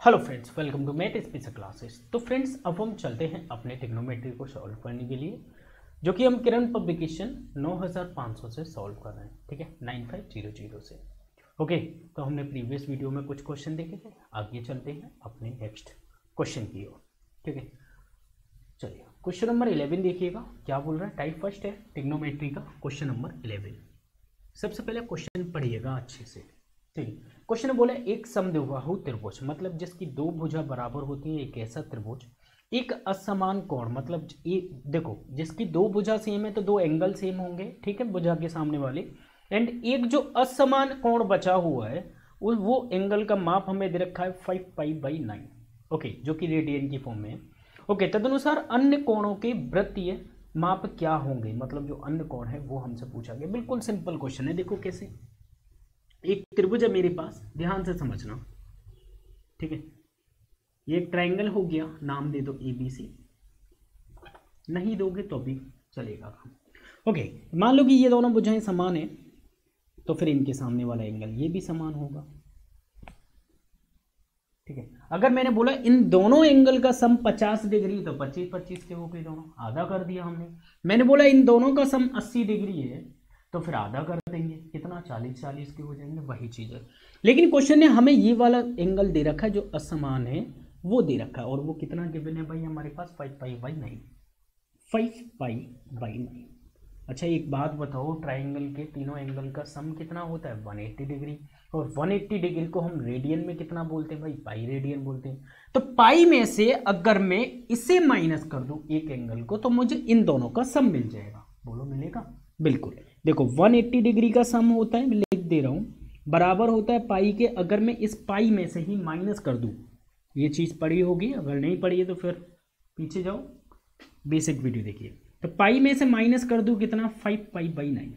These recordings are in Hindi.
Hello friends, welcome to math special classes. तो फ्रेंड्स, अब हम चलते हैं अपने ट्रिग्नोमेट्री को सॉल्व करने के लिए, जो कि हम किरण पब्लिकेशन 9500 से सॉल्व कर रहे हैं। ठीक है, 9500 से। ओके, तो हमने प्रीवियस वीडियो में कुछ क्वेश्चन देखे थे, आगे चलते हैं अपने नेक्स्ट क्वेश्चन की ओर। ठीक है, चलिए क्वेश्चन नंबर 11 देखिएगा क्या बोल रहा है। टाइप फर्स्ट है ट्रिग्नोमेट्री का, क्वेश्चन नंबर 11। सबसे पहले क्वेश्चन पढ़िएगा अच्छे से। ठीक है, क्वेश्चन में बोला एक समद्विबाहु त्रिभुज, मतलब जिसकी दो भुजा बराबर होती है, एक ऐसा त्रिभुज, एक असमान कोण, मतलब देखो जिसकी दो भुजा सेम है तो दो एंगल सेम होंगे। ठीक है, भुजा के सामने वाले, एंड एक जो असमान कोण बचा हुआ है वो एंगल का माप हमें दे रखा है 5π/9। ओके, जो कि रेडियन की फॉर्म में है। ओके, तदनुसार अन्य कोणों के वृत्तीय माप क्या होंगे, मतलब जो अन्य कोण है वो हमसे पूछा गया। बिल्कुल सिंपल क्वेश्चन है। देखो कैसे, एक त्रिभुज है मेरे पास, ध्यान से समझना। ठीक है, ये एक ट्रायंगल हो गया, नाम दे दो ABC। नहीं दोगे तो भी चलेगा। ओके, मान लो कि ये दोनों भुजाएं समान है, तो फिर इनके सामने वाला एंगल ये भी समान होगा। ठीक है, अगर मैंने बोला इन दोनों एंगल का सम 50 डिग्री, तो 25-25 के हो गए दोनों, आधा कर दिया हमने। मैंने बोला इन दोनों का सम 80 डिग्री है, तो फिर आधा कर देंगे, कितना 40-40 के हो जाएंगे, वही चीज़ है। लेकिन क्वेश्चन ने हमें ये वाला एंगल दे रखा है जो असमान है, वो दे रखा है, और वो कितना गिवन है भाई हमारे पास 5π/9। 5π/9। अच्छा, एक बात बताओ, ट्राइंगल के तीनों एंगल का सम कितना होता है 180 डिग्री, और 180 डिग्री को हम रेडियन में कितना बोलते हैं भाई, पाई रेडियन बोलते हैं। तो पाई में से अगर मैं इसे माइनस कर दूं एक एंगल को, तो मुझे इन दोनों का सम मिल जाएगा। बोलो मिलेगा? बिल्कुल। देखो 180 डिग्री का सम होता है, मैं लिख दे रहा हूं, बराबर होता है पाई के, अगर मैं इस पाई में से ही माइनस कर दूं, ये चीज पढ़ी होगी, अगर नहीं पढ़ी है तो फिर पीछे जाओ, बेसिक वीडियो देखिए। तो पाई में से माइनस कर दूं कितना, 5π/9।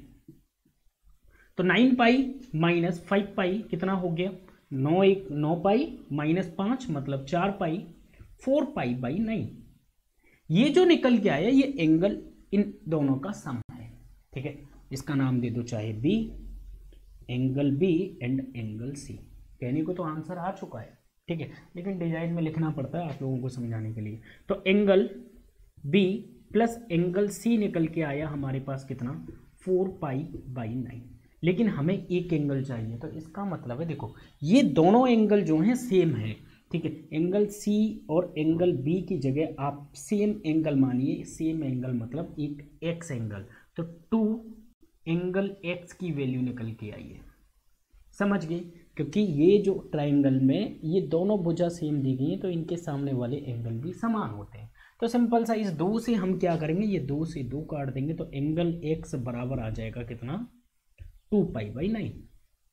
तो 9π माइनस 5π कितना हो गया, 9π माइनस 5 मतलब 4π, 4π/9। ये जो निकल के आया ये एंगल इन दोनों का सम है। ठीक है, इसका नाम दे दो चाहे B, angle B and angle C। कहने को तो आंसर आ चुका है। ठीक है, लेकिन डिजाइन में लिखना पड़ता है आप लोगों को समझाने के लिए। तो angle B plus angle C निकल के आया हमारे पास कितना, 4π/9। लेकिन हमें एक एंगल चाहिए, तो इसका मतलब है देखो ये दोनों एंगल जो हैं सेम है। ठीक है, एंगल C और एंगल B की जगह आप सेम एंगल मानिए। सेम एंगल मतलब एक x एंगल, तो 2 एंगल x की वैल्यू निकल के आई है। समझ गए? क्योंकि ये जो ट्राइंगल में ये दोनों भुजा सेम दी गई है, तो इनके सामने वाले एंगल भी समान होते हैं। तो सिंपल सा इस 2 से हम क्या करेंगे, ये 2 से 2 काट देंगे, तो एंगल x बराबर आ जाएगा कितना, 2π/9,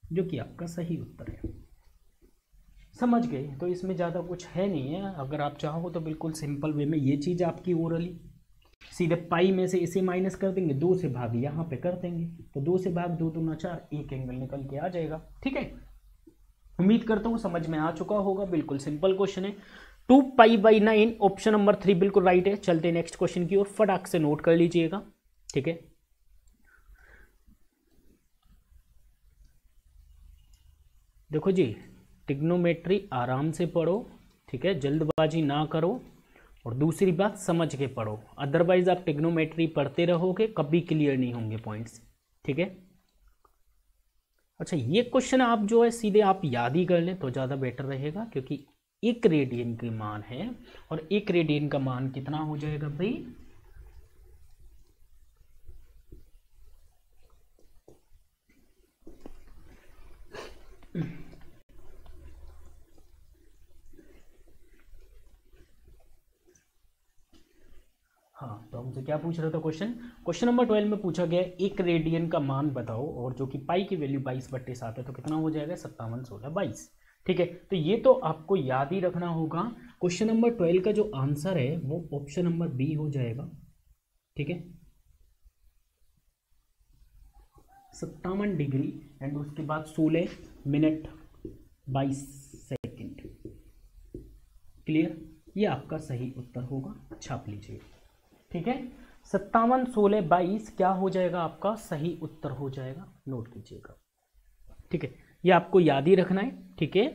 जो कि आपका सही उत्तर है। समझ गए? तो इसमें ज़्यादा कुछ है नहीं है। अगर आप चाहो तो बिल्कुल सिंपल वे में ये चीज़ आपकी ओरली सीधे पाई में से इसे माइनस कर देंगे, 2 से भाग यहाँ पे कर देंगे, तो 2 से भाग 2 दूना 4, एक एंगल निकल के आ जाएगा। ठीक है, उम्मीद करता हूँ समझ में आ चुका होगा। बिल्कुल सिंपल क्वेश्चन है। 2π/9 ऑप्शन नंबर 3 बिल्कुल राइट है। चलते हैं नेक्स्ट क्वेश्चन की ओर, फटाक से नोट कर लीजिएगा। ठीक है, देखो जी, ट्रिग्नोमेट्री आराम से पढ़ो। ठीक है, जल्दबाजी ना करो, और दूसरी बात समझ के पढ़ो, अदरवाइज आप ट्रिग्नोमेट्री पढ़ते रहोगे, कभी क्लियर नहीं होंगे पॉइंट्स। ठीक है, अच्छा ये क्वेश्चन आप जो है सीधे आप याद ही कर लें तो ज़्यादा बेटर रहेगा, क्योंकि 1 रेडियन के मान है, और 1 रेडियन का मान कितना हो जाएगा भाई, हाँ, तो हमसे क्या पूछ रहा था क्वेश्चन नंबर 12 में पूछा गया 1 रेडियन का मान बताओ, और जो कि पाई की वैल्यू 22/7 है, तो कितना हो जाएगा 57, 16, 22। ठीक है, तो ये तो आपको याद ही रखना होगा। क्वेश्चन नंबर 12 का जो आंसर है वो ऑप्शन नंबर B हो जाएगा। ठीक है, 57 डिग्री एंड उसके बाद 16 मिनट 22 सेकेंड। क्लियर? ये आपका सही उत्तर होगा, छाप लीजिए। ठीक है, 57, 16, 22 क्या हो जाएगा आपका सही उत्तर हो जाएगा, नोट कीजिएगा। ठीक है, ये आपको याद ही रखना है। ठीक है,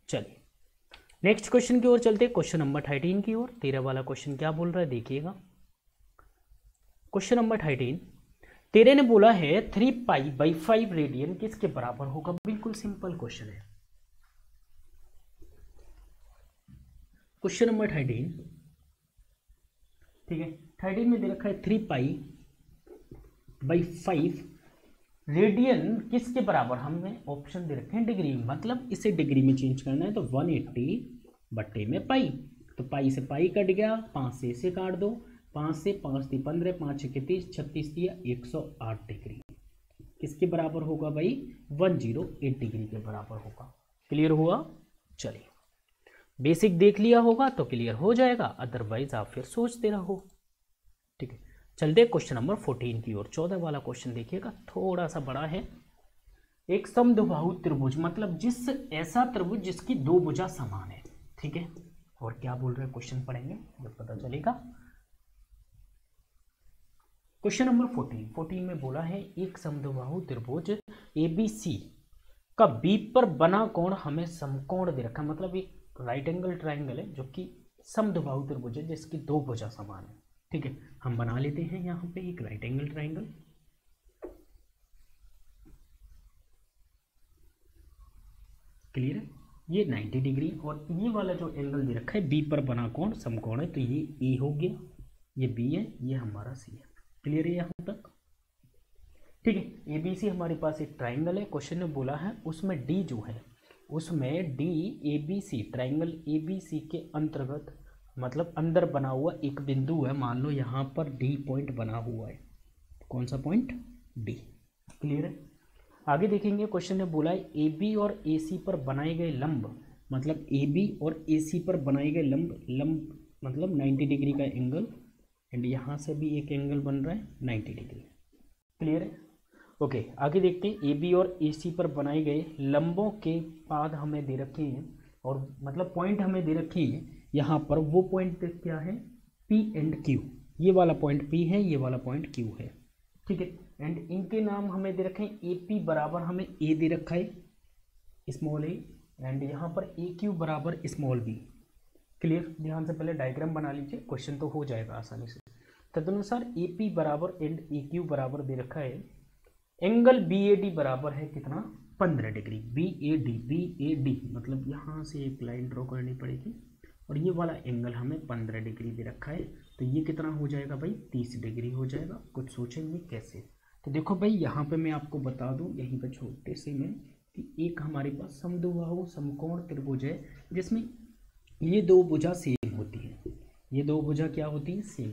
चलिए नेक्स्ट क्वेश्चन की ओर चलते हैं, क्वेश्चन नंबर 13 की ओर। 13 वाला क्वेश्चन क्या बोल रहा है देखिएगा। क्वेश्चन नंबर 13, तेरे ने बोला है 3π/5 रेडियन किसके बराबर होगा। बिल्कुल सिंपल क्वेश्चन है। क्वेश्चन नंबर 13, ठीक है, 13 में दे रखा है 3π/5 रेडियन किसके बराबर, हमें ऑप्शन दे रखे हैं डिग्री, मतलब इसे डिग्री में चेंज करना है तो 180/पाई। तो पाई से पाई कट गया, 5 से इसे काट दो, 5 से 5 × 15, 5 × 30, 36 दिया, 108 डिग्री किसके बराबर होगा भाई, 108 डिग्री के बराबर होगा। क्लियर हुआ। चलिए, बेसिक देख लिया होगा तो क्लियर हो जाएगा, अदरवाइज आप फिर सोचते रहो। ठीक है, चलते क्वेश्चन नंबर 14 की ओर। 14 वाला क्वेश्चन देखिएगा, थोड़ा सा बड़ा है। एक समद्विबाहु त्रिभुज, मतलब जिस ऐसा त्रिभुज जिसकी दो भुजा समान है। ठीक है, और क्या बोल रहे हैं क्वेश्चन पढ़ेंगे जब पता चलेगा। क्वेश्चन नंबर 14 में बोला है एक समद्विबाहु त्रिभुज ABC का B पर बना कोण हमें समकोण दे रखा है, मतलब एक राइट एंगल ट्राइंगल है जो कि समद्विबाहु त्रिभुज है जिसकी दो भुजा समान है। ठीक है, हम बना लेते हैं यहाँ पे एक राइट एंगल ट्राइंगल। क्लियर है, ये 90 डिग्री और ये वाला जो एंगल दे रखा है B पर बना कोण समकोण है, तो ये A हो गया, ये B है, ये हमारा C है। क्लियर है यहाँ तक। ठीक है, ABC हमारे पास एक ट्राइंगल है। क्वेश्चन ने बोला है उसमें D जो है, उसमें D ABC ट्राइंगल ABC के अंतर्गत, मतलब अंदर बना हुआ एक बिंदु है। मान लो यहाँ पर D पॉइंट बना हुआ है। कौन सा पॉइंट, D। क्लियर है, आगे देखेंगे। क्वेश्चन ने बोला है AB और AC पर बनाए गए लंब, मतलब AB और AC पर बनाए गए लंब मतलब 90 डिग्री का एंगल, एंड यहाँ से भी एक एंगल बन रहा है 90 डिग्री। क्लियर है, ओके। आगे देखते हैं, AB और AC पर बनाए गए लंबों के पाद हमें दे रखे हैं, और मतलब पॉइंट हमें दे रखे हैं यहाँ पर। वो पॉइंट क्या है, P एंड Q। ये वाला पॉइंट P है, ये वाला पॉइंट Q है। ठीक है, एंड इनके नाम हमें दे रखे हैं। AP बराबर हमें A दे रखा है, स्मॉल a, एंड यहाँ पर AQ बराबर स्मॉल b। क्लियर, ध्यान से पहले डायग्राम बना लीजिए, क्वेश्चन तो हो जाएगा आसानी से। तदनुसार AP बराबर एंड AQ बराबर दे रखा है। एंगल BAD बराबर है कितना, 15 डिग्री। BAD मतलब यहाँ से एक लाइन ड्रॉ करनी पड़ेगी, और ये वाला एंगल हमें 15 डिग्री दे रखा है, तो ये कितना हो जाएगा भाई, 30 डिग्री हो जाएगा। कुछ सोचेंगे कैसे, तो देखो भाई यहाँ पे मैं आपको बता दूँ यहीं पे छोटे से में कि एक हमारे पास समद्विबाहु समकोण त्रिभुज है जिसमें ये दो भुजा सेम होती है। ये दो भुजा क्या होती है, सेम।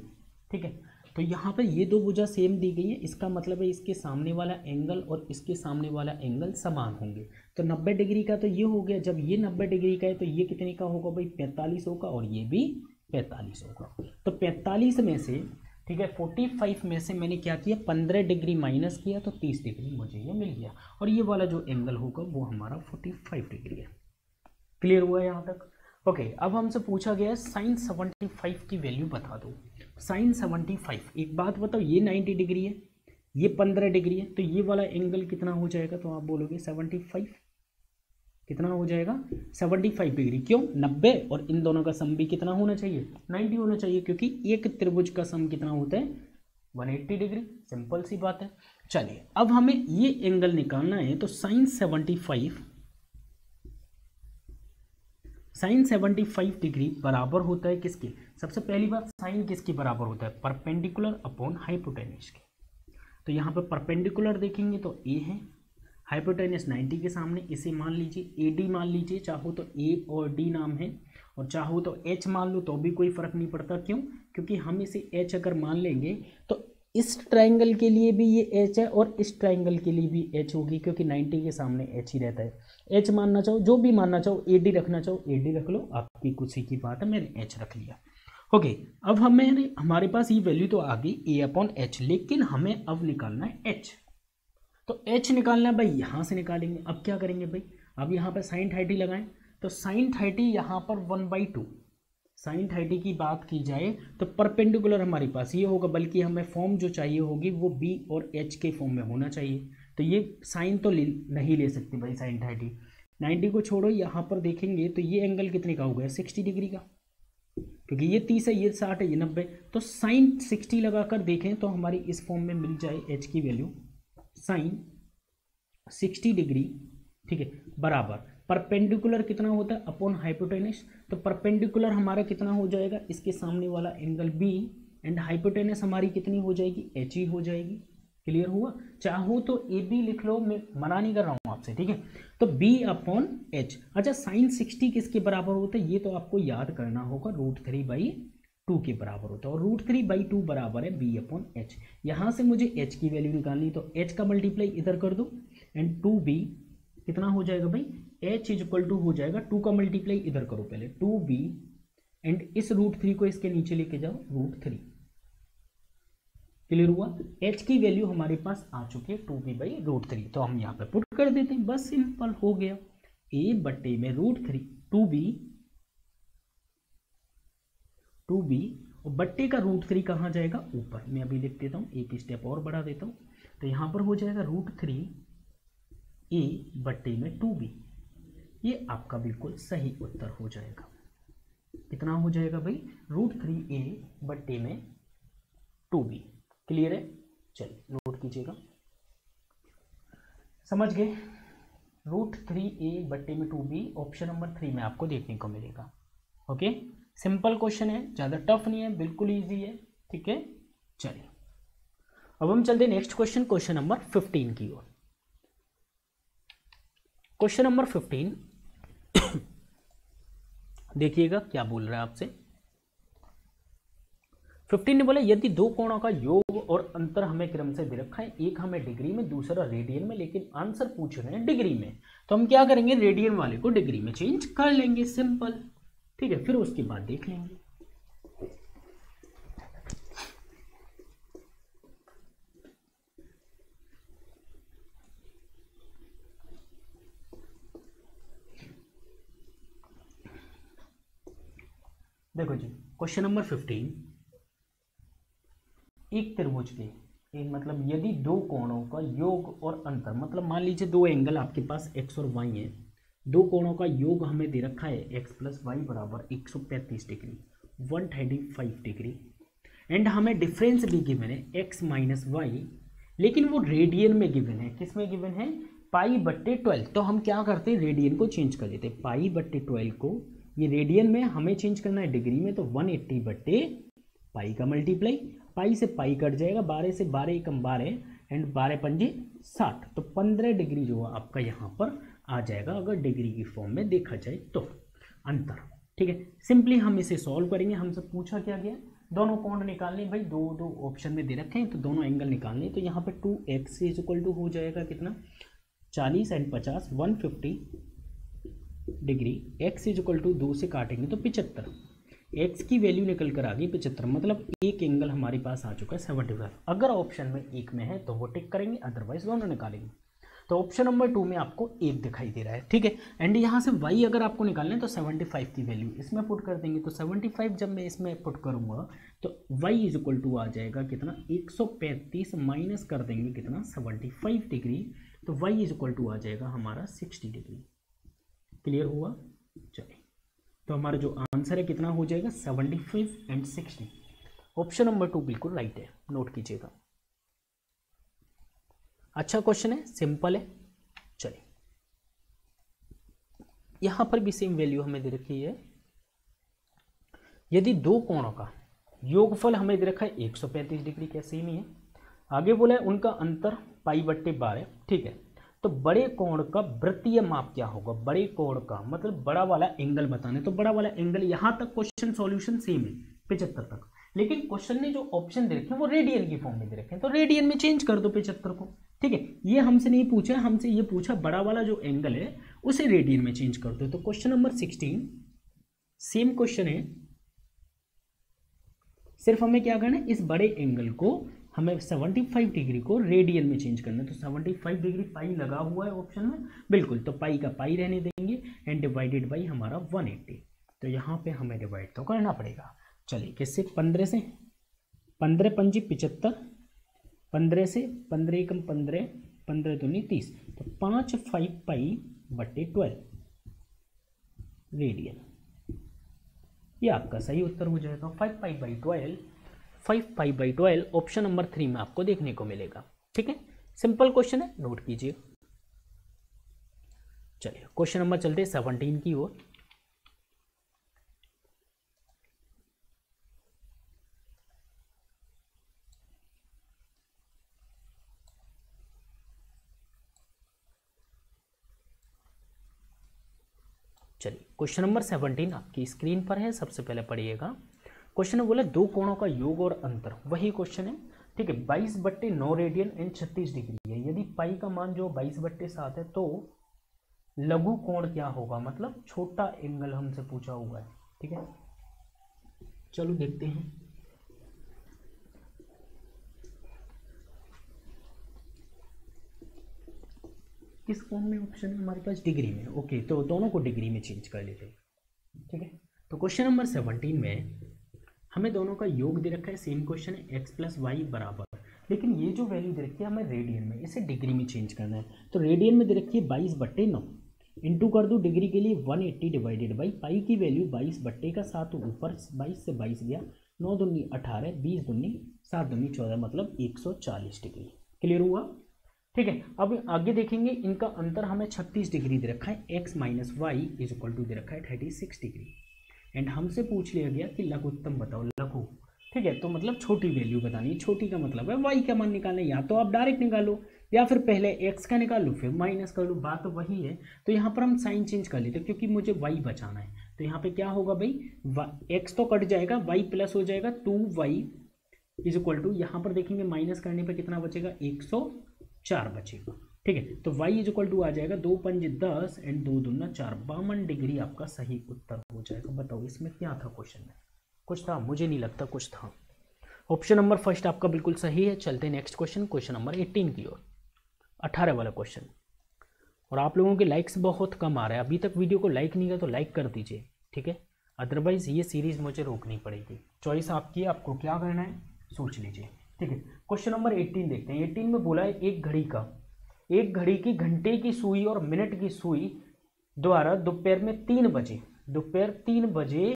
ठीक है, तो यहाँ पर ये दो भुजा सेम दी गई है, इसका मतलब है इसके सामने वाला एंगल और इसके सामने वाला एंगल समान होंगे। तो 90 डिग्री का तो ये हो गया, जब ये 90 डिग्री का है तो ये कितने का होगा भाई, 45 होगा, और ये भी 45 होगा। तो 45 में से, ठीक है, 45 में से मैंने क्या किया, 15 डिग्री माइनस किया, तो 30 डिग्री मुझे ये मिल गया, और ये वाला जो एंगल होगा वो हमारा 45 डिग्री है। क्लियर हुआ यहाँ तक। ओके, अब हमसे पूछा गया है साइन 75 की वैल्यू बता दो। साइन 75, एक बात बताओ, ये 90 डिग्री है, ये 15 डिग्री है, तो ये वाला एंगल कितना हो जाएगा, तो आप बोलोगे 75। कितना हो जाएगा, 75 डिग्री। क्यों, 90 और इन दोनों का सम भी कितना होना चाहिए, 90 होना चाहिए, क्योंकि एक त्रिभुज का सम कितना होता है, 180 डिग्री। सिंपल सी बात है। चलिए, अब हमें ये एंगल निकालना है, तो साइन 75 डिग्री बराबर होता है किसके, सबसे पहली बात साइन किसके बराबर होता है, परपेंडिकुलर अपॉन हाइपोटेन्यूज के। तो यहाँ पर परपेंडिकुलर देखेंगे तो A है, हाइपोटेन्यूज 90 के सामने, इसे मान लीजिए AD मान लीजिए, चाहो तो A और D नाम है, और चाहो तो H मान लो तो भी कोई फर्क नहीं पड़ता। क्यों, क्योंकि हम इसे H अगर मान लेंगे तो इस ट्राइंगल के लिए भी ये H है और इस ट्राइंगल के लिए भी H होगी, क्योंकि 90 के सामने H ही रहता है। H मानना चाहो, जो भी मानना चाहो, AD रखना चाहो AD रख लो, आपकी खुशी की बात है, मैंने H रख लिया। ओके, अब हमारे पास ये वैल्यू तो आ गई A/H, लेकिन हमें अब निकालना है H। तो H निकालना है भाई, यहाँ से निकालेंगे। अब क्या करेंगे भाई, अब यहाँ पर साइन 30 लगाएं, तो साइन 30 यहाँ पर 1/2। साइन 30 की बात की जाए तो परपेंडिकुलर हमारे पास ये होगा, बल्कि हमें फॉर्म जो चाहिए होगी वो B और H के फॉर्म में होना चाहिए। तो ये साइन तो नहीं ले सकते भाई साइन 30, 90 को छोड़ो, यहाँ पर देखेंगे तो ये एंगल कितने का हो गया 60 डिग्री का, क्योंकि ये 30 है, ये 60 है, ये 90। तो साइन 60 लगाकर देखें तो हमारी इस फॉर्म में मिल जाए एच की वैल्यू साइन 60 डिग्री, ठीक है, बराबर परपेंडिकुलर कितना होता है अपॉन हाइपोटेनस। तो परपेंडिकुलर हमारा कितना हो जाएगा, इसके सामने वाला एंगल बी, एंड हाइपोटेनस हमारी कितनी हो जाएगी, एच ही हो जाएगी। क्लियर हुआ? चाहो तो ए बी लिख लो, मैं मना नहीं कर रहा हूँ आपसे, ठीक है। तो बी अपॉन एच। अच्छा, साइन 60 किसके बराबर होता है, ये तो आपको याद करना होगा, √3/2 के बराबर होता है, और √3/2 बराबर है बी अपॉन एच। यहाँ से मुझे एच की वैल्यू निकालनी, तो एच का मल्टीप्लाई इधर कर दो, एंड 2b कितना हो जाएगा भाई, h = हो जाएगा 2 का मल्टीप्लाई इधर करो पहले 2b, एंड इस √3 को इसके नीचे लेके जाओ √3। क्लियर हुआ? h की वैल्यू हमारे पास आ चुकी है 2b/√3, तो हम यहाँ पे पुट कर देते हैं, बस सिंपल हो गया। a बट्टे में √3 2b और बट्टे का √3 कहाँ जाएगा, ऊपर। मैं अभी लिख देता हूँ, एक स्टेप और बढ़ा देता हूँ, तो यहाँ पर हो जाएगा √3 a बट्टे में 2b। ये आपका बिल्कुल सही उत्तर हो जाएगा। कितना हो जाएगा भाई, √3a बट्टे में 2b। क्लियर है? चलिए नोट कीजिएगा, समझ गए। √3a बट्टे में 2b ऑप्शन नंबर 3 में आपको देखने को मिलेगा। ओके, सिंपल क्वेश्चन है, ज़्यादा टफ नहीं है, बिल्कुल ईजी है, ठीक है। चलिए अब हम चलते हैं नेक्स्ट क्वेश्चन, क्वेश्चन नंबर 15 की ओर। क्वेश्चन नंबर 15 देखिएगा क्या बोल रहा है आपसे। 15 ने बोला यदि दो कोणों का योग और अंतर हमें क्रम से दे रखा है, एक हमें डिग्री में दूसरा रेडियन में, लेकिन आंसर पूछ रहे हैं डिग्री में, तो हम क्या करेंगे, रेडियन वाले को डिग्री में चेंज कर लेंगे, सिंपल, ठीक है। फिर उसके बाद देख लेंगे। देखो जी, क्वेश्चन नंबर 15, एक त्रिभुज के एक मतलब यदि दो कोणों का योग और अंतर, मतलब मान लीजिए दो एंगल आपके पास x और y है, दो कोणों का योग हमें दे रखा है x + y बराबर 135 डिग्री 135 डिग्री, एंड हमें डिफरेंस भी गिवन है x - y, लेकिन वो रेडियन में गिवन है। किस में गिवन है, π/12। तो हम क्या करते हैं, रेडियन को चेंज कर लेते हैं, π/12 को ये रेडियन में हमें चेंज करना है डिग्री में, तो 180/π का मल्टीप्लाई, पाई से पाई कट जाएगा, 12 से 12 एकम 12 एंड 12 पंजे 60, तो 15 डिग्री जो है आपका यहाँ पर आ जाएगा, अगर डिग्री की फॉर्म में देखा जाए तो अंतर, ठीक है। सिंपली हम इसे सॉल्व करेंगे। हमसे पूछा क्या गया, दोनों कोण निकालने, भाई दो ऑप्शन में दे रखे हैं, तो दोनों एंगल निकालने। तो यहाँ पर 2x = हो जाएगा कितना, 40 एंड 50 150 डिग्री, x = 2 से काटेंगे तो 75, x की वैल्यू निकल कर आ गई 75, मतलब एक एंगल हमारे पास आ चुका है 75। अगर ऑप्शन में एक में है तो वो टिक करेंगे, अदरवाइज दोनों निकालेंगे। तो ऑप्शन नंबर 2 में आपको एक दिखाई दे रहा है, ठीक है। एंड यहाँ से y अगर आपको निकालना है तो 75 की वैल्यू इसमें पुट कर देंगे, तो 75 जब मैं इसमें पुट करूँगा तो y = आ जाएगा कितना, 135 माइनस कर देंगे कितना, 75 डिग्री, तो y = आ जाएगा हमारा 60 डिग्री। क्लियर हुआ? चलिए, तो हमारा जो आंसर है कितना हो जाएगा, 75 एंड 60। ऑप्शन नंबर 2 बिल्कुल राइट है, नोट कीजिएगा। अच्छा क्वेश्चन है, सिंपल है। चलिए, यहां पर भी सेम वैल्यु हमें दे रखी है, यदि दो कोणों का योगफल हमें दे रखा है 135 डिग्री, क्या सेम ही है। आगे बोला है उनका अंतर π/12, ठीक है। तो बड़े कोण का वृत्तीय माप क्या होगा, बड़े कोण का मतलब बड़ा वाला एंगल बताने, तो बड़ा वाला एंगल यहां तक क्वेश्चन सॉल्यूशन सेम है 75 तक, लेकिन क्वेश्चन ने जो ऑप्शन दे रखे हैं वो रेडियन की फॉर्म में दे रखे हैं, तो रेडियन में चेंज कर दो 75 को, ठीक है। ये हमसे नहीं पूछा, हमसे ये पूछा बड़ा वाला जो एंगल है उसे रेडियन में चेंज कर दो। तो क्वेश्चन नंबर 16 सेम क्वेश्चन है, सिर्फ हमें क्या करना है, इस बड़े एंगल को हमें 75 डिग्री को रेडियन में चेंज करना है। तो 75 डिग्री पाई लगा हुआ है ऑप्शन में, बिल्कुल, तो पाई का पाई रहने देंगे एंड डिवाइडेड बाई हमारा 180, तो यहाँ पे हमें डिवाइड तो करना पड़ेगा। चलिए किससे, 15 से, 15 पंजी 75, 15 से 15 एकम 15, 15 दूनी 30, तो 5 5 पाई बट्टे 12 रेडियन, ये आपका सही उत्तर हो जाएगा। 5 पाई बाई 12 ऑप्शन नंबर 3 में आपको देखने को मिलेगा। ठीक है, सिंपल क्वेश्चन है, नोट कीजिए। चलिए क्वेश्चन नंबर चलते 17 की ओर। चलिए क्वेश्चन नंबर 17 आपकी स्क्रीन पर है, सबसे पहले पढ़िएगा। क्वेश्चन में बोला दो कोणों का योग और अंतर, वही क्वेश्चन है। ठीक है, 22/9 रेडियन एंड 36 डिग्री है। यदि पाई का मान जो 22/7 है तो लघु कोण क्या होगा, मतलब छोटा एंगल हमसे पूछा हुआ है। ठीक है, चलो देखते हैं। किस कोण में ऑप्शन है हमारे पास, डिग्री में। ओके, तो दोनों को डिग्री में चेंज कर लेते हैं। ठीक है, तो क्वेश्चन नंबर 17 में हमें दोनों का योग दे रखा है, सेम क्वेश्चन है, x + y बराबर, लेकिन ये जो वैल्यू दे रखी है हमें रेडियन में, इसे डिग्री में चेंज करना है। तो रेडियन में दे रखी है 22/9, इंटू कर दो डिग्री के लिए 180 डिवाइडेड बाई पाई की वैल्यू 22/7, ऊपर 22 से 22 गया, 9 दूनी 18, 20 दूनी 7 दूनी 14, मतलब 140 डिग्री। क्लियर हुआ? ठीक है, अब आगे देखेंगे, इनका अंतर हमें 36 डिग्री दे रखा है, x - y = दे रखा है 36 डिग्री। एंड हमसे पूछ लिया गया कि लघुत्तम बताओ, लघु। ठीक है, तो मतलब छोटी वैल्यू बतानी है। छोटी का मतलब है y का मान निकालना है, या तो आप डायरेक्ट निकालो या फिर पहले x का निकाल लो फिर माइनस कर लो, बात तो वही है। तो यहाँ पर हम साइन चेंज कर लेते हैं क्योंकि मुझे y बचाना है। तो यहाँ पे क्या होगा भाई, x तो कट जाएगा, y प्लस हो जाएगा 2y = यहाँ पर देखेंगे माइनस करने पर कितना बचेगा, 104 बचेगा। ठीक है, तो y = आ जाएगा 2 × 5 = 10 एंड 2 दूना 4, 52 डिग्री आपका सही उत्तर हो जाएगा। बताओ इसमें क्या था, क्वेश्चन में कुछ था? मुझे नहीं लगता कुछ था। ऑप्शन नंबर फर्स्ट आपका बिल्कुल सही है। चलते नेक्स्ट क्वेश्चन, क्वेश्चन नंबर 18 की ओर, 18 वाला क्वेश्चन। और आप लोगों के लाइक्स बहुत कम आ रहे हैं, अभी तक वीडियो को लाइक नहीं किया तो लाइक कर दीजिए। ठीक है, अदरवाइज ये सीरीज मुझे रोकनी पड़ेगी। चॉइस आपकी है, आपको क्या करना है सोच लीजिए। ठीक है, क्वेश्चन नंबर 18 देखते हैं। 18 में बोला है एक घड़ी की घंटे की सुई और मिनट की सुई द्वारा दोपहर 3 बजे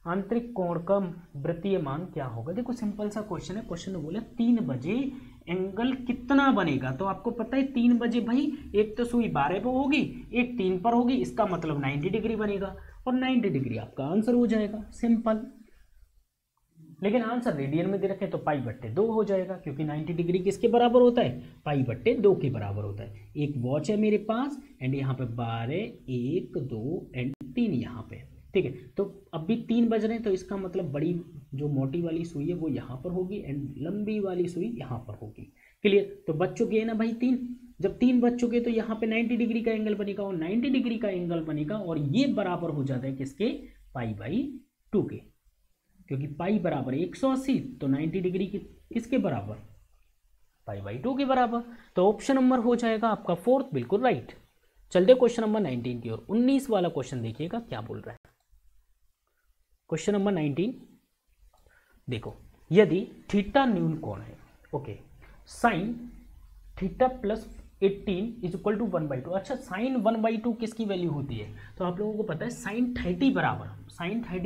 आंतरिक कोण का वृत्तीय मान क्या होगा। देखो सिंपल सा क्वेश्चन है, क्वेश्चन में बोला 3 बजे एंगल कितना बनेगा। तो आपको पता है 3 बजे भाई, एक तो सुई 12 पर होगी, एक 3 पर होगी, इसका मतलब 90 डिग्री बनेगा, और 90 डिग्री आपका आंसर हो जाएगा, सिंपल। लेकिन आंसर रेडियन में दे रखे तो π/2 हो जाएगा, क्योंकि 90 डिग्री किसके बराबर होता है, π/2 के बराबर होता है। एक वॉच है मेरे पास एंड यहाँ पे 12, 1, 2 एंड 3 यहाँ पे। ठीक है, तो अभी 3 बज रहे हैं, तो इसका मतलब बड़ी जो मोटी वाली सुई है वो यहाँ पर होगी एंड लंबी वाली सुई यहाँ पर होगी। क्लियर? तो बच चुके हैं ना भाई 3। जब 3 बच चुके तो यहाँ पे 90 डिग्री का एंगल बनेगा, और 90 डिग्री का एंगल बनेगा, और ये बराबर हो जाता है किसके, π/2 के, क्योंकि पाई बराबर 180, तो 90 डिग्री किसके बराबर, π/2 के बराबर। तो ऑप्शन नंबर हो जाएगा आपका फोर्थ, बिल्कुल राइट। चलते क्वेश्चन नंबर 19 की ओर। 19 वाला क्वेश्चन देखिएगा क्या बोल रहा है। क्वेश्चन नंबर 19 देखो, यदि थीटा न्यून कोण है, ओके, साइन थीटा + 18 = 1/2। अच्छा, साइन 1/2 किसकी वैल्यू होती है, तो आप लोगों को पता है साइन 30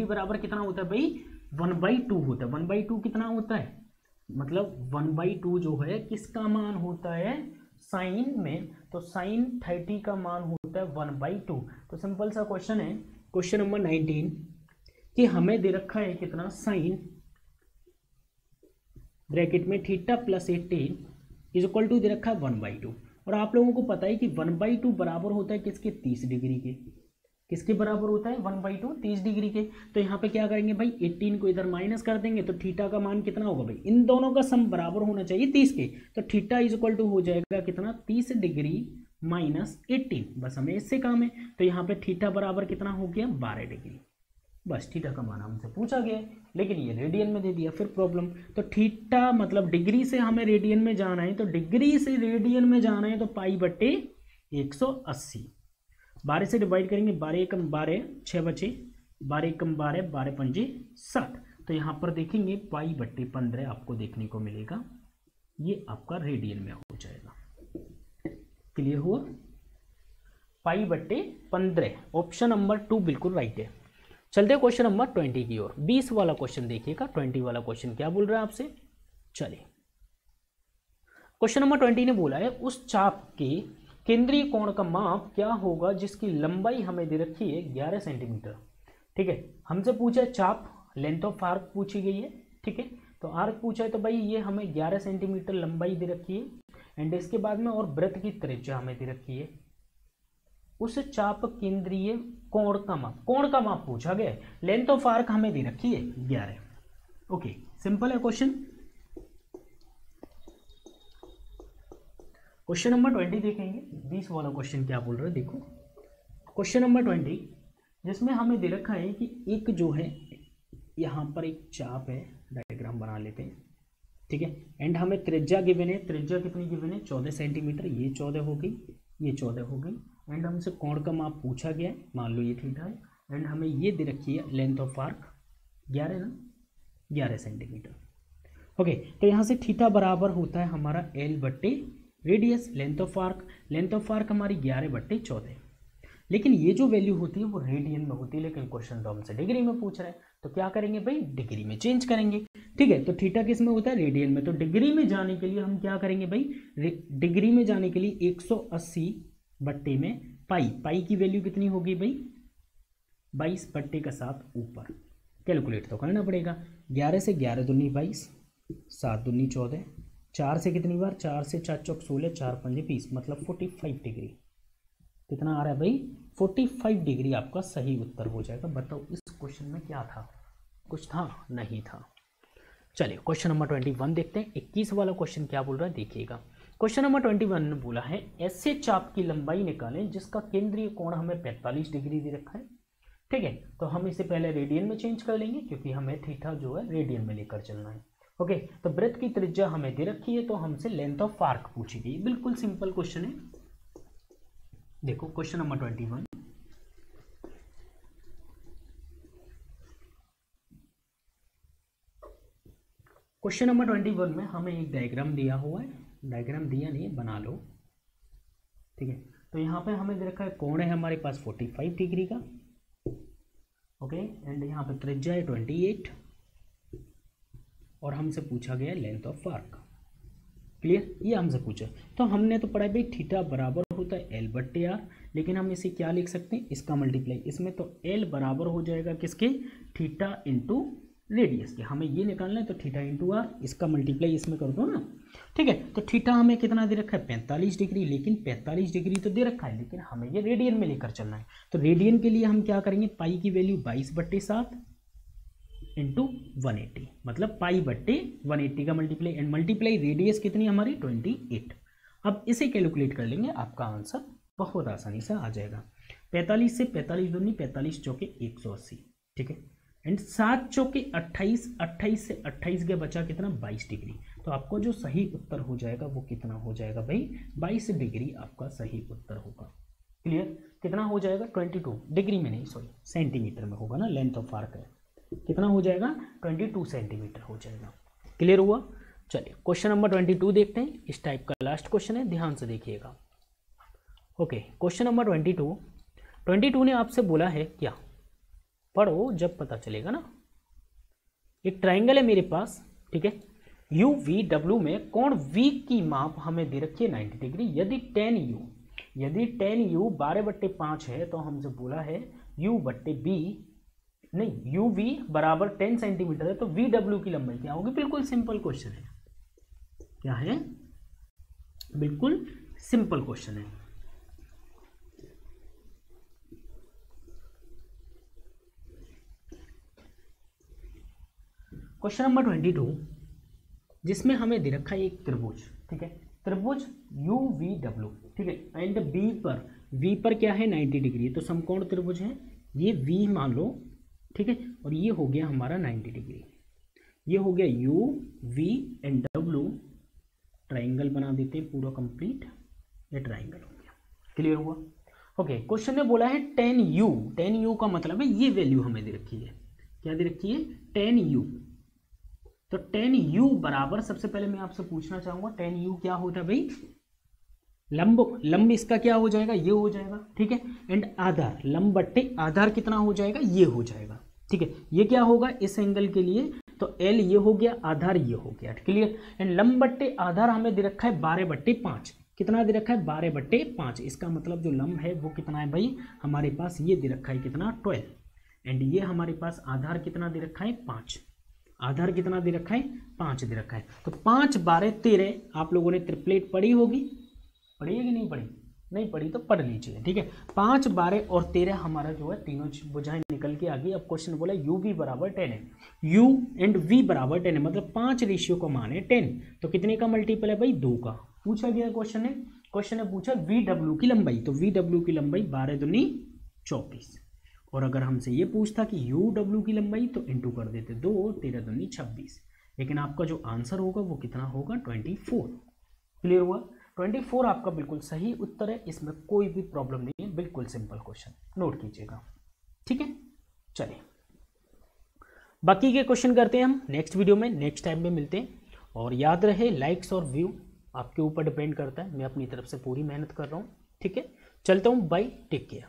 बराबर कितना होता है भाई, 1/2 होता है। 1/2 कितना होता है, मतलब 1/2 जो है किसका मान होता है, साइन में, तो साइन 30 का मान होता है 1/2। तो सिंपल सा क्वेश्चन है, क्वेश्चन नंबर 19, कि हमें दे रखा है कितना, साइन ब्रैकेट में थीटा + 18 = दे रखा है 1/2। और आप लोगों को पता है कि 1/2 बराबर होता है किसके, 30 डिग्री के। किसके बराबर होता है 1/2, 30 डिग्री के। तो यहाँ पे क्या करेंगे भाई, 18 को इधर माइनस कर देंगे, तो थीटा का मान कितना होगा भाई, इन दोनों का सम बराबर होना चाहिए 30 के। तो थीटा = हो जाएगा कितना, 30 डिग्री - 18। बस हमें इससे काम है। तो यहाँ पे थीटा बराबर कितना हो गया, 12 डिग्री। बस थीटा का मान हमसे पूछा गया है, लेकिन ये रेडियन में दे दिया, फिर प्रॉब्लम। तो थीटा मतलब डिग्री से हमें रेडियन में जाना है, तो डिग्री से रेडियन में जाना है तो π/180। 12 से डिवाइड करेंगे, 12 × 12 6 बचे, 12 × 12 12 × 5 60। तो यहाँ पर देखेंगे π/15 आपको देखने को मिलेगा, ये आपका रेडियन में हो जाएगा। क्लियर हुआ? पाई बट्टे 15। ऑप्शन नंबर 2 बिल्कुल राइट है। चलते हैं क्वेश्चन नंबर 20 की ओर। 20 वाला क्वेश्चन देखिएगा, 20 वाला क्वेश्चन क्या बोल रहा है आपसे। चलिए क्वेश्चन नंबर 20 ने बोला है उस चाप के केंद्रीय कोण का माप क्या होगा जिसकी लंबाई हमें दे रखी है 11 सेंटीमीटर। ठीक है, हमसे पूछा है चाप, लेंथ ऑफ आर्क पूछी गई है। ठीक है, तो आर्क पूछा है तो भाई ये हमें 11 सेंटीमीटर लंबाई दे रखी है, एंड इसके बाद में और वृत्त की त्रिज्या हमें दे रखी है। उस चाप केंद्रीय कोण का माप पूछा गया है, लेंथ ऑफ आर्क हमें दे रखी है 11। ओके, सिंपल है क्वेश्चन। क्वेश्चन नंबर 20 देखेंगे। 20 वाला क्वेश्चन क्या बोल रहा है देखो। क्वेश्चन नंबर 20 जिसमें हमें दे रखा है कि एक जो है यहाँ पर एक चाप है, डायग्राम बना लेते हैं। ठीक है, एंड हमें त्रिज्या गिवन है। त्रिज्या कितनी गिवन है? 14 सेंटीमीटर। ये 14 हो गई, ये 14 हो गई, एंड हमसे कोण का माप पूछा गया है, मान लो ये थीटा है, एंड हमें ये दे रखी है लेंथ ऑफ आर्क 11 ना, 11 सेंटीमीटर। ओके, तो यहाँ से थीटा बराबर होता है हमारा L बट्टे रेडियस। लेंथ ऑफ आर्क हमारी 11/14। लेकिन ये जो वैल्यू होती है वो रेडियन में होती है, लेकिन क्वेश्चन तो हमसे डिग्री में पूछ रहा है, तो क्या करेंगे भाई, डिग्री में चेंज करेंगे। ठीक है, तो थीटा किस में होता है? रेडियन में। तो डिग्री में जाने के लिए हम क्या करेंगे भाई, डिग्री में जाने के लिए 180 बट्टे में पाई की वैल्यू कितनी होगी भाई, 22 बट्टे का 7 ऊपर कैलकुलेट तो करना पड़ेगा। 11 से 11 दूनी 22, 7 दूनी 14, 4 से कितनी बार, 4 से 4 चौक 16, 4 पंजे 20, मतलब 45 डिग्री। कितना आ रहा है भाई, 45 डिग्री आपका सही उत्तर हो जाएगा। बताओ इस क्वेश्चन में क्या था, कुछ था? नहीं था। चलिए क्वेश्चन नंबर 21 देखते हैं। 21 वाला क्वेश्चन क्या बोल रहा है देखिएगा। क्वेश्चन नंबर 21 ने बोला है ऐसे चाप की लंबाई निकालें जिसका केंद्रीय कोण हमें 45 डिग्री दे रखा है। ठीक है, तो हम इसे पहले रेडियन में चेंज कर लेंगे क्योंकि हमें थीटा जो है रेडियन में लेकर चलना है। ओके, तो वृत्त की त्रिज्या हमें दे रखी है, तो हमसे लेंथ ऑफ आर्क पूछी गई। बिल्कुल सिंपल क्वेश्चन है। देखो क्वेश्चन नंबर 21, क्वेश्चन नंबर 21 में हमें एक डायग्राम दिया हुआ है, डायग्राम दिया नहीं है, बना लो। ठीक है, तो यहाँ पे हमें दे रखा है कोण है हमारे पास 45 डिग्री का। ओके, एंड यहाँ पे त्रिज्या है 28, और हमसे पूछा गया लेंथ ऑफ आर्क। क्लियर, ये हमसे पूछा। तो हमने तो पढ़ा भाई थीटा बराबर होता है L बट्टे आर, लेकिन हम इसे क्या लिख सकते हैं, इसका मल्टीप्लाई इसमें, तो L बराबर हो जाएगा किसके, थीटा इंटू रेडियस के। हमें ये निकालना है, तो थीटा इंटू आर, इसका मल्टीप्लाई इसमें कर दो ना। ठीक है, तो थीटा हमें कितना दे रखा है, 45 डिग्री। लेकिन 45 डिग्री तो दे रखा है, लेकिन हमें ये रेडियन में लेकर चलना है। तो रेडियन के लिए हम क्या करेंगे, पाई की वैल्यू 22/7 इंटू 180, मतलब पाई बट्टे 180 का मल्टीप्लाई, एंड मल्टीप्लाई रेडियस कितनी हमारी 28। अब इसे कैलकुलेट कर लेंगे, आपका आंसर बहुत आसानी से आ जाएगा। 45 से 45 दूनी 45 चौके 180। ठीक है, एंड 7 चौके 28, 28 से 28 के बचा कितना, 22 डिग्री। तो आपको जो सही उत्तर हो जाएगा वो कितना हो जाएगा भाई, 22 डिग्री आपका सही उत्तर होगा। क्लियर, कितना हो जाएगा, 22 डिग्री में नहीं, सॉरी सेंटीमीटर में होगा ना, लेंथ ऑफ आर्क है, कितना हो जाएगा, 22 सेंटीमीटर हो जाएगा। क्लियर हुआ। चलिए क्वेश्चन नंबर 22 देखते हैं। इस टाइप का लास्ट क्वेश्चन है, ध्यान से देखिएगा। ओके, क्वेश्चन नंबर 22 ने आपसे बोला है क्या, पढ़ो जब पता चलेगा ना। एक ट्राइंगल है मेरे पास, ठीक है, यू वी डब्ल्यू में कोण V की माप हमें दे रखी है 90 डिग्री। यदि tan u 12/5 है, तो हमसे बोला है यू वी बराबर 10 सेंटीमीटर है, तो वी डब्ल्यू की लंबाई क्या होगी। बिल्कुल सिंपल क्वेश्चन है। क्या है, बिल्कुल सिंपल क्वेश्चन है। क्वेश्चन नंबर 22 जिसमें हमें दे रखा है एक त्रिभुज। ठीक है, त्रिभुज यू वी डब्ल्यू। ठीक है, एंड वी पर क्या है, 90 डिग्री, तो समकोण त्रिभुज है। ये वी मान लो, ठीक है, और ये हो गया हमारा 90 डिग्री। ये हो गया U V and W, triangle बना देते हैं पूरा कंप्लीट, ये ट्राइंगल हो गया। क्लियर हुआ। ओके, क्वेश्चन ने बोला है tan u का मतलब है ये वैल्यू हमें दे रखी है। क्या दे रखी है, tan u। तो tan u बराबर, सबसे पहले मैं आपसे पूछना चाहूंगा tan u क्या होता है भाई, लंब इसका क्या हो जाएगा, ये हो जाएगा, ठीक है। एंड आधार, लंब बट्टे आधार कितना हो जाएगा, ये हो जाएगा, ठीक है। ये क्या होगा इस एंगल के लिए, तो एल ये हो गया, आधार ये हो गया, क्लियर। एंड लंब बट्टे आधार हमें दे रखा है 12/5, कितना दे रखा है 12/5। इसका मतलब जो लंब है वो कितना है भाई, हमारे पास ये दे रखा है कितना 12। एंड ये हमारे पास आधार कितना दे रखा है 5, आधार कितना दे रखा है 5 दे रखा है। तो 5 12 13, आप लोगों ने ट्रिपलेट पढ़ी होगी, पढ़ी है कि नहीं पढ़ी, नहीं पढ़ी तो पढ़ लीजिए, ठीक है। 5 12 और 13 हमारा जो है तीनों बुझाएं निकल के आ गई। अब क्वेश्चन बोला यू वी बराबर 10 है, यू एंड वी बराबर 10 है, मतलब 5 रेशियो का मान है 10, तो कितने का मल्टीपल है भाई 2 का। पूछा गया क्वेश्चन ने पूछा वी डब्ल्यू की लंबाई, तो वी डब्ल्यू की लंबाई 12 दूनी 24। और अगर हमसे ये पूछता कि यू डब्ल्यू की लंबाई, तो इंटू कर देते 2 और 13 दूनी 26। लेकिन आपका जो आंसर होगा वो कितना होगा 24। क्लियर हुआ, 24 आपका बिल्कुल सही उत्तर है, इसमें कोई भी प्रॉब्लम नहीं है, बिल्कुल सिंपल क्वेश्चन, नोट कीजिएगा, ठीक है। चलिए बाकी के क्वेश्चन करते हैं हम नेक्स्ट वीडियो में, नेक्स्ट टाइम में मिलते हैं। और याद रहे लाइक्स और व्यू आपके ऊपर डिपेंड करता है, मैं अपनी तरफ से पूरी मेहनत कर रहा हूँ, ठीक है। चलता हूँ, बाय, टेक केयर।